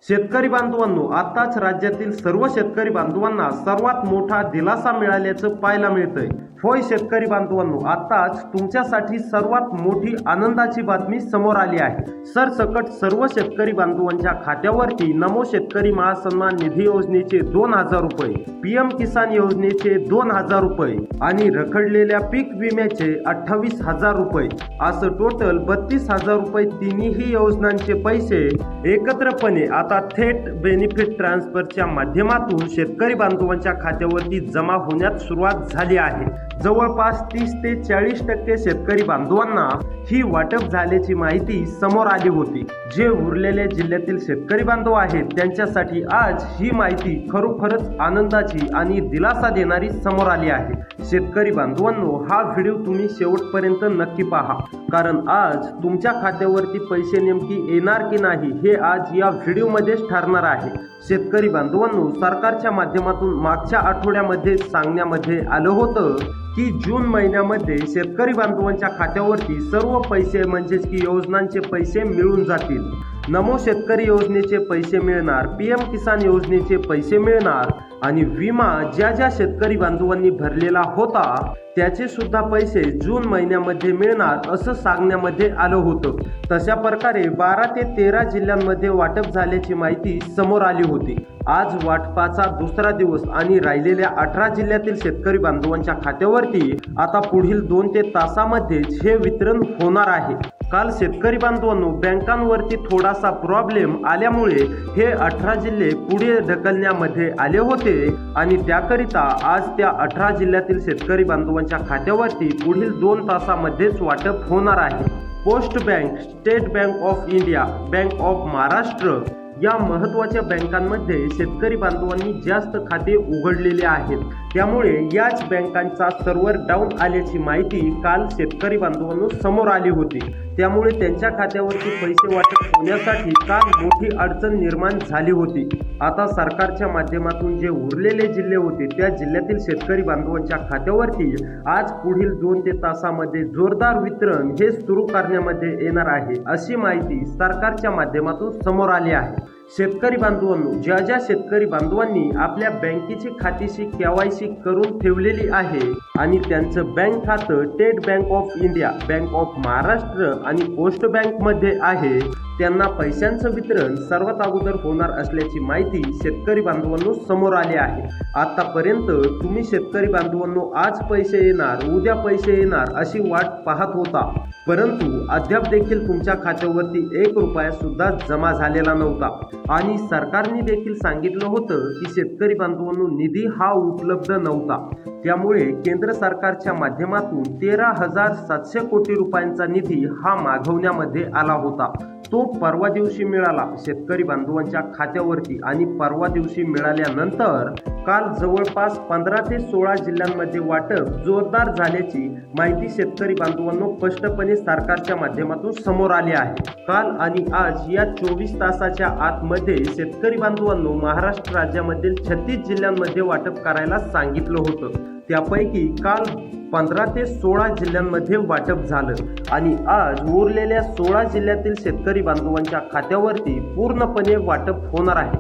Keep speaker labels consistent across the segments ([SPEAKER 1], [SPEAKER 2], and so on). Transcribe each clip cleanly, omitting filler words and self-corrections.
[SPEAKER 1] शेतकरी बांधवांनो, आताच राज्यातील सर्व शेतकरी बांधवांना सर्वात मोठा दिलासा मिळाल्याचं पाहायला मिळतंय. होय शेतकरी बांधवांनो, आताच तुमच्यासाठी सर्वात मोठी आनंदाची बातमी समोर आली आहे. सरसकट सर्व शेतकरी बांधवांच्या खात्यावरती नमो शेतकरी महासन्मान निधी योजनेचे 2,000 रुपये, पीएम किसान योजनेचे 2,000 रुपये आणि रखडलेल्या पीक विम्याचे 28,000 रुपये असं टोटल 32,000 रुपये तिन्ही योजनांचे पैसे एकत्रपणे आता थेट बेनिफिट ट्रान्सफरच्या माध्यमातून शेतकरी बांधवांच्या खात्यावरती जमा होण्यास सुरुवात झाली आहे. जवळपास 30 ते 40% शेतकरी बांधवांना ही वाटप झाल्याची माहिती समोर आली होती. जे उरलेल्या जिल्ह्यातील शेतकरी बांधव आहेत त्यांच्यासाठी आज ही माहिती खरोखरच आनंदाची आणि दिलासा देणारी समोर आली आहे. शेतकरी बांधवांनो, हा व्हिडिओ तुम्ही शेवटपर्यंत नक्की पहा, कारण आज तुमच्या खात्यावरती पैसे नेमकी येणार की नाही हे आज या व्हिडिओमध्येच ठरणार आहे. शेतकरी बांधवांनो, सरकारच्या माध्यमातून मागच्या आठवड्यामध्ये सांगण्यामध्ये आलं होतं की जून महिन्यामध्ये शेतकरी बांधवांच्या खात्यावरती सर्व पैसे म्हणजेच की योजनांचे पैसे मिळून जातील. नमो शेतकरी योजनेचे पैसे मिळणार, पीएम किसान योजनेचे पैसे मिळणार आणि विमा ज्या ज्या शेतकरी बांधवांनी भरलेला होता त्याचे सुद्धा पैसे जून महिन्यामध्ये मिळणार असं सांगण्यामध्ये आलं होतं. तशा प्रकारे 12 ते 13 जिल्ह्यांमध्ये वाटप झाल्याची माहिती समोर आली होती. आज वाटपाचा दुसरा दिवस आणि राहिलेल्या 18 जिल्ह्यातील शेतकरी बांधवांच्या खात्यावरती आता पुढील 2 ते तासामध्येच हे वितरण होणार आहे. काल शेतकरी बांधवांनो, बँकांवरती थोडासा प्रॉब्लेम आल्यामुळे हे 18 जिल्हे पुढे ढकलण्यामध्ये आले होते आणि त्याकरिता आज त्या 18 जिल्ह्यातील शेतकरी बांधवांच्या खात्यावरती पुढील 2 तासामध्येच वाटप होणार आहे. Post bank, state bank of India, bank of Maharashtra या महत्त्वाच्या बँकांमध्ये शेतकरी बांधवांनी जास्त खाते उघडलेले आहेत. त्यामुळे याच बँकांचा सर्व्हर डाऊन आल्याची माहिती काल शेतकरी बांधवांनो समोर आली होती. त्यामुळे त्यांच्या खात्यावरती पैसे वाटप होण्यासाठी काल मोठी अडचण निर्माण झाली होती. आता सरकारच्या माध्यमातून जे उरलेले जिल्हे होते त्या जिल्ह्यातील शेतकरी बांधवांच्या खात्यावरती आज पुढील 2 ते तासामध्ये जोरदार वितरण हे सुरू करण्यामध्ये येणार आहे अशी माहिती सरकारच्या माध्यमातून समोर आली आहे. शेतकरी बांधवांनो, ज्या ज्या शेतकरी बांधवांनी आपल्या बँकेची खात्याशी KYC करून ठेवलेली आहे आणि त्यांचं बँक खातं state bank of India, bank of Maharashtra आणि पोस्ट बँकमध्ये आहे त्यांना पैशांचं वितरण सर्वात अगोदर होणार असल्याची माहिती शेतकरी बांधवांनो समोर आली आहे. आतापर्यंत तुम्ही शेतकरी बांधवांनो आज पैसे येणार, उद्या पैसे येणार अशी वाट पाहत होता, परंतु अद्याप देखील तुमच्या खात्यावरती 1 रुपया सुद्धा जमा झालेला नव्हता आणि सरकारने देखील सांगितलं होतं की शेतकरी बांधवांनो निधी हा उपलब्ध नव्हता. त्यामुळे केंद्र सरकारच्या माध्यमातून 13,700 कोटी रुपयांचा निधी हा मागवण्यामध्ये आला होता. तो परवा दिवशी मिळाला शेतकरी बांधवांच्या खात्यावरती आणि परवा दिवशी मिळाल्यानंतर काल जवळपास 15 ते 16 जिल्ह्यांमध्ये वाटप जोरदार झाल्याची माहिती शेतकरी बांधवांनो स्पष्टपणे सरकारच्या माध्यमातून समोर आली आहे. काल आणि आज या 24 तासाच्या आतमध्ये शेतकरी बांधवांनो महाराष्ट्र राज्यामधील 36 जिल्ह्यांमध्ये वाटप करायला सांगितलं होतं. त्यापैकी काल 15 ते 16 जिल्ह्यांमध्ये वाटप झालं आणि आज उरलेल्या 16 जिल्ह्यातील शेतकरी बांधवांच्या खात्यावरती पूर्णपणे वाटप होणार आहे.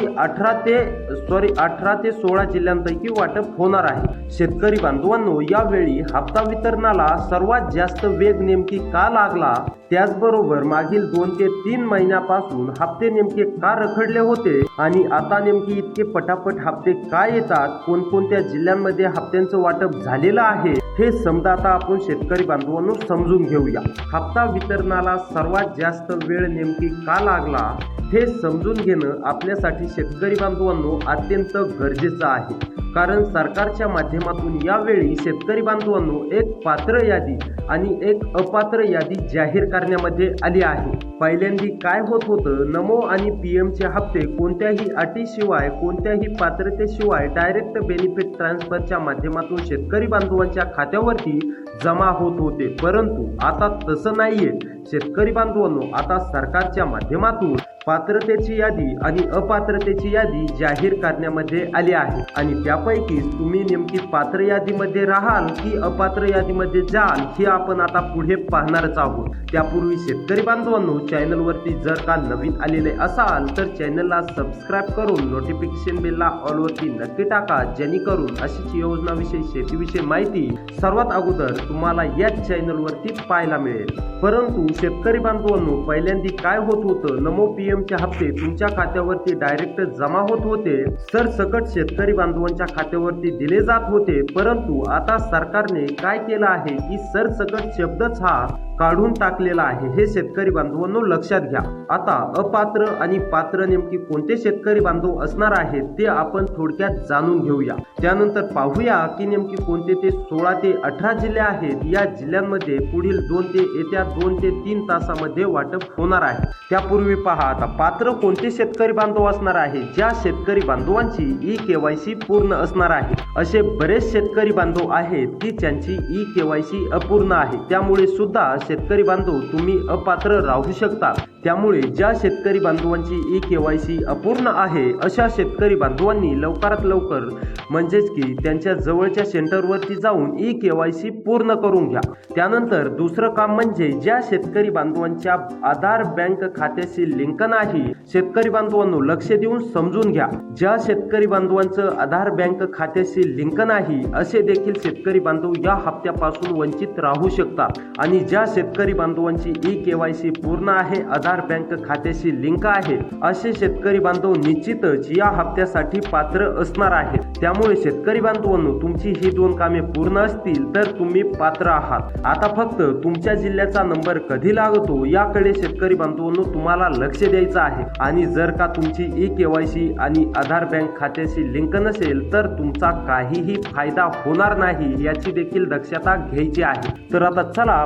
[SPEAKER 1] 18 ते 16 जिल्ह्यांपैकी वाटप होणार आहे. शेतकरी बांधवांनो, यावेळी हप्ता वितरणाला सर्वात जास्त वेग नेमकी का लागला, त्याचबरोबर मागील 2 ते 3 महिन्यापासून हप्ते नेमके का रखडले होते आणि आता नेमके इतके पटापट हप्ते का येतात, कोणकोणत्या जिल्ह्यांमध्ये हप्त्यांचं वाटप झालेलं आहे हे समजा आता आपण शेतकरी बांधवांनो समजून घेऊया. हप्ता वितरणाला सर्वात जास्त वेळ नेमकी का लागला हे समजून घेणं आपल्यासाठी शेतकरी बांधवांनो अत्यंत गरजेचं आहे. कारण सरकारच्या माध्यमातून यावेळी शेतकरी बांधवांनो एक पात्र यादी आणि एक अपात्र यादी जाहीर करण्यामध्ये आली आहे. पहिल्यांदा काय होत होतं, नमो आणि पीएमचे हप्ते कोणत्याही अटीशिवाय, कोणत्याही पात्रतेशिवाय डायरेक्ट बेनिफिट ट्रान्सफरच्या माध्यमातून शेतकरी बांधवांच्या खात्यावरती जमा होत होते, परंतु आता तसं नाहीये. शेतकरी बांधवांनो, आता सरकारच्या माध्यमातून पात्रतेची यादी आणि अपात्रतेची यादी जाहीर करण्यामध्ये आली आहे आणि त्यापैकी तुम्ही नेमकी पात्र यादीमध्ये राहाल की अपात्र यादीमध्ये जाल हे आपण आता पुढे पाहणारच आहोत. त्यापूर्वी शेतकरी बांधवांनो, चॅनलवरती जर का नवीन आलेले असाल तर चॅनलला सबस्क्राईब करून नोटिफिकेशन बेलला ऑलवरती नक्की टाका, जेणेकरून अशीच योजनाविषयी शेतीविषयी माहिती सर्वात अगोदर तुम्हाला याच चॅनलवरती पाहायला मिळेल. परंतु शेतकरी बांधवांनो, पहिल्यांदा काय होत होतं, नमो पीएमचे हप्ते तुमच्या खात्यावरती डायरेक्ट जमा होत होते, सरसकट शेतकरी बांधवांच्या खात्यावरती दिले जात होते. परंतु आता सरकारने काय केलं आहे की सरसकट शब्दच हा काढून टाकलेला आहे. हे शेतकरी बांधवांनो लक्षात घ्या. आता अपात्र आणि पात्र नेमकी कोणते शेतकरी बांधव असणार आहेत ते आपण थोडक्यात जाणून घेऊया. त्यानंतर पाहूया की नेमकी कोणते ते 16 ते 18 जिल्हे आहेत. या जिल्ह्यांमध्ये पुढील येत्या 2 ते 3 तासामध्ये वाटप होणार आहे. त्यापूर्वी पहा, आता पात्र कोणते शेतकरी बांधव असणार आहे. ज्या शेतकरी बांधवांची ई-केवायसी पूर्ण असणार आहे. असे बरेच शेतकरी बांधव आहेत की ज्यांची ई-केवायसी अपूर्ण आहे. त्यामुळे सुद्धा शेतकरी बांधव तुम्ही अपात्र राहू शकता. त्यामुळे ज्या शेतकरी बांधवांची ई-केवायसी अपूर्ण आहे अशा शेतकरी बांधवांनी लवकरात लवकर म्हणजेच की त्यांच्या जवळच्या सेंटरवरती जाऊन ई-केवायसी पूर्ण करून घ्या. त्यानंतर दुसरं काम म्हणजे ज्या शेतकरी बांधवांच्या आधार बँक खात्याशी लिंक नाही, शेतकरी बांधवांनो लक्ष देऊन समजून घ्या. ज्या शेतकरी बांधवांचं आधार बँक खात्याशी लिंक नाही असे देखील शेतकरी बांधव या हप्त्यापासून वंचित राहू शकतात. आणि ज्या शेतकरी बांधवांची ई-केवायसी पूर्ण आहे, आधार बँक खात्याशी लिंक आहे, असे शेतकरी बांधव निश्चितच या हप्त्यासाठी पात्र असणार आहेत. त्यामुळे शेतकरी बांधवांनो, तुमची ही 2 कामे पूर्ण असतील तर तुम्ही पात्र आहात. आता फक्त तुमच्या जिल्ह्याचा नंबर कधी लागतो याकडे शेतकरी बांधवांनो तुम्हाला लक्ष द्यायचं आहे. आणि जर का तुमची ई-केवायसी आणि आधार बँक खात्याशी लिंक नसेल तर तुमचा काहीही फायदा होणार नाही, याची देखील दक्षता घ्यायची आहे. तर आता चला,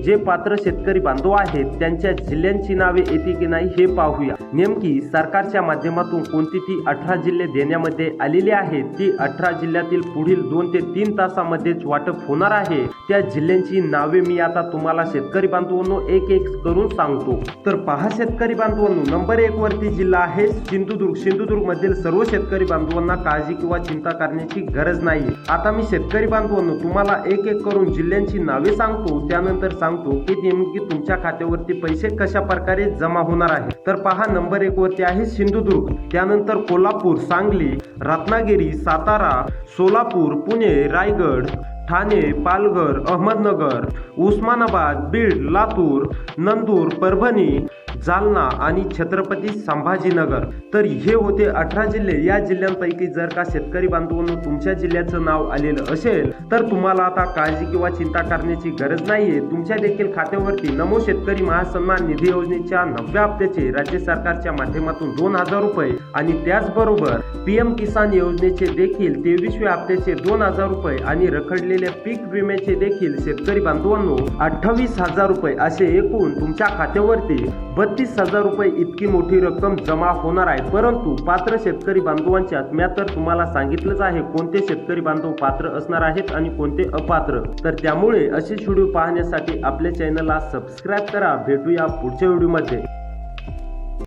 [SPEAKER 1] जे पात्र शेतकरी बांधव आहेत त्यांच्या जिल्ह्यांची नावे येते की नाही हे पाहूया. नेमकी सरकारच्या माध्यमातून कोणती ती 18 जिल्हे देण्यामध्ये आलेली आहेत. ती 18 जिल्ह्यातील पुढील 2 ते 3 तासामध्येच वाटप होणार आहे. त्या जिल्ह्यांची नावे मी आता तुम्हाला शेतकरी बांधवांनो एक एक करून सांगतो. तर पहा शेतकरी बांधवांनो, नंबर 1 वरती जिल्हा आहे सिंधुदुर्ग. सिंधुदुर्ग मधील सर्व शेतकरी बांधवांना काळजी किंवा चिंता करण्याची गरज नाही. आता मी शेतकरी बांधवांनो तुम्हाला एक एक करून जिल्ह्यांची नावे सांगतो, त्यानंतर सांगतो की नेमकी तुमच्या खात्यावरती पैसे कशा प्रकारे जमा होणार आहे. तर पहा, नंबर 1 वरती आहे सिंधुदुर्ग, त्यानंतर कोल्हापूर, सांगली, रत्नागिरी, सातारा, सोलापूर, पुणे, रायगड, ठाणे, पालघर, अहमदनगर, उस्मानाबाद, बीड, लातूर, नंदूर, परभणी, जालना आणि छत्रपती संभाजीनगर. तर हे होते 18 जिल्हे. या जिल्ह्यांपैकी जर का शेतकरी बांधवांनो तुमच्या जिल्ह्याचं नाव आलेलं असेल तर तुम्हाला आता काळजी किंवा चिंता करण्याची गरज नाहीये. तुमच्या देखील खात्यावरती नमो शेतकरी महासन्मान निधी योजनेच्या 9व्या हप्त्याचे राज्य सरकारच्या माध्यमातून 2,000 रुपये आणि त्याचबरोबर पीएम किसान योजनेचे देखील 23व्या हप्त्याचे 2,000 रुपये आणि रखडलेल्या पीक विम्याचे देखील शेतकरी बांधवांनो 28,000 रुपये असे एकूण तुमच्या खात्यावरती 32,000 रुपये इतकी मोठी रक्कम जमा होणार आहे. परंतु पात्र शेतकरी बांधवांच्या मी तर तुम्हाला सांगितलंच आहे कोणते शेतकरी बांधव पात्र असणार आहेत आणि कोणते अपात्र. तर त्यामुळे असे व्हिडिओ पाहण्यासाठी आपल्या चॅनलला सबस्क्राईब करा. भेटूया पुढच्या व्हिडिओमध्ये.